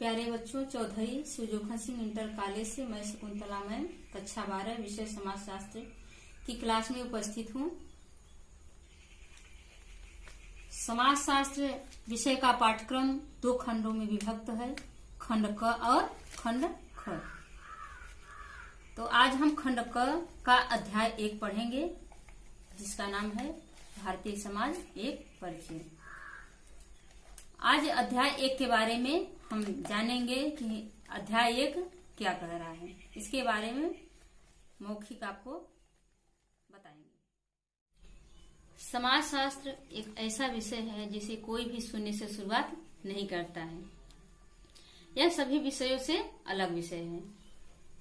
प्यारे बच्चों, Chaudhary शिवजोखन Singh inter college से मैं शकुंतला मैम कक्षा 12 विषय समाजशास्त्र की क्लास में उपस्थित हूँ। समाजशास्त्र विषय का पाठ्यक्रम 2 खंडों में विभक्त है, खंड क और खंड ख। तो आज हम खंड क का अध्याय 1 पढ़ेंगे, जिसका नाम है भारतीय समाज एक परिचय। आज अध्याय 1 के बारे में हम जानेंगे कि अध्याय 1 क्या कह रहा है। इसके बारे में मौखिक आपको बताएंगे। समाजशास्त्र एक ऐसा विषय है जिसे कोई भी शून्य से शुरुआत नहीं करता है। यह सभी विषयों से अलग विषय है।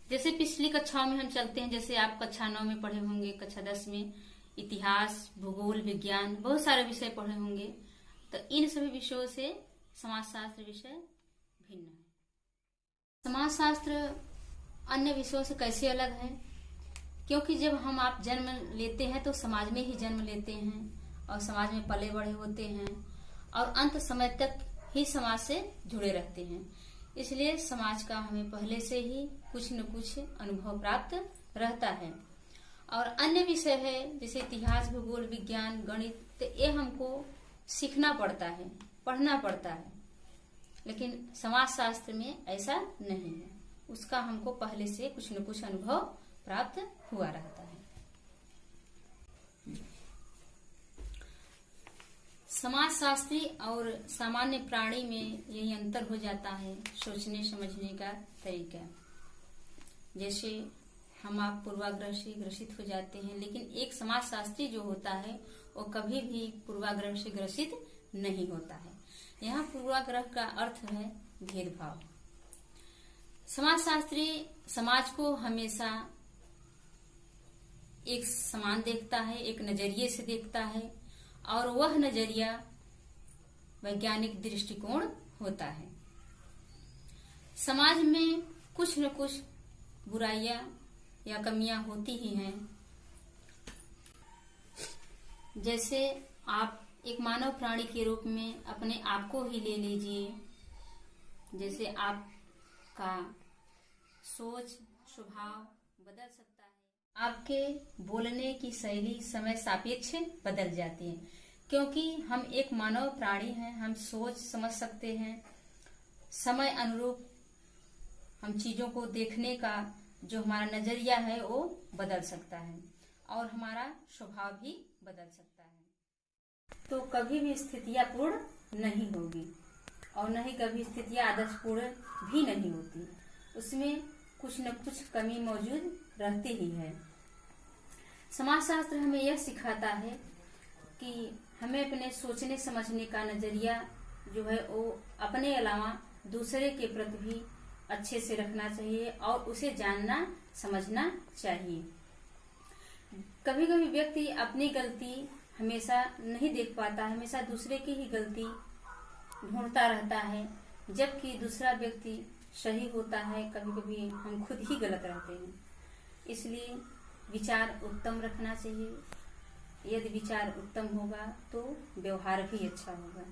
जैसे पिछली कक्षाओं में हम चलते हैं, जैसे आप कक्षा 9 में पढ़े होंगे, कक्षा 10 में इतिहास, भूगोल, विज्ञान, बहुत सारे विषय पढ़े होंगे। तो इन सभी विषयों से समाजशास्त्र विषय भिन्न है। समाजशास्त्र अन्य विषयों से कैसे अलग है? क्योंकि जब आप जन्म लेते हैं तो समाज में ही जन्म लेते हैं और समाज में पले बड़े होते हैं और अंत समय तक ही समाज से जुड़े रहते हैं। इसलिए समाज का हमें पहले से ही कुछ न कुछ अनुभव प्राप्त रहता है। और अन्य विषय है जैसे इतिहास, भूगोल, विज्ञान, गणित, तो ये हमको सीखना पड़ता है, पढ़ना पड़ता है। लेकिन समाजशास्त्र में ऐसा नहीं है, उसका हमको पहले से कुछ न कुछ अनुभव प्राप्त हुआ रहता है। समाजशास्त्री और सामान्य प्राणी में यही अंतर हो जाता है, सोचने समझने का तरीका। जैसे आप पूर्वाग्रह से ग्रसित हो जाते हैं, लेकिन एक समाजशास्त्री जो होता है वो कभी भी पूर्वाग्रह से ग्रसित नहीं होता है। यहाँ पूर्वाग्रह का अर्थ है भेदभाव। समाजशास्त्री समाज को हमेशा एक समान देखता है, एक नजरिए से देखता है, और वह नजरिया वैज्ञानिक दृष्टिकोण होता है। समाज में कुछ न कुछ बुराइयां या कमियां होती ही हैं। जैसे आप एक मानव प्राणी के रूप में अपने आप को ही ले लीजिए। जैसे आपका सोच स्वभाव बदल सकता है, आपके बोलने की शैली समय सापेक्ष बदल जाती है, क्योंकि हम एक मानव प्राणी हैं। हम सोच समझ सकते हैं, समय अनुरूप हम चीजों को देखने का जो हमारा नजरिया है वो बदल सकता है और हमारा स्वभाव भी बदल सकता है। तो कभी भी स्थितियां पूर्ण नहीं होगी और न ही कभी स्थितियां आदर्शपूर्ण भी नहीं होती। उसमें कुछ न कुछ कमी मौजूद रहती ही है। समाजशास्त्र हमें यह सिखाता है कि हमें अपने सोचने समझने का नजरिया जो है वो अपने अलावा दूसरे के प्रति भी अच्छे से रखना चाहिए और उसे जानना समझना चाहिए। कभी कभी व्यक्ति अपनी गलती हमेशा नहीं देख पाता है, हमेशा दूसरे की ही गलती ढूंढता रहता है, जबकि दूसरा व्यक्ति सही होता है। कभी कभी हम खुद ही गलत रहते हैं। इसलिए विचार उत्तम रखना चाहिए। यदि विचार उत्तम होगा तो व्यवहार भी अच्छा होगा।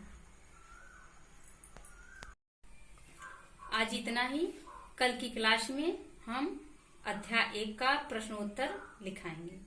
आज इतना ही। कल की क्लास में हम अध्याय 1 का प्रश्नोत्तर लिखाएंगे।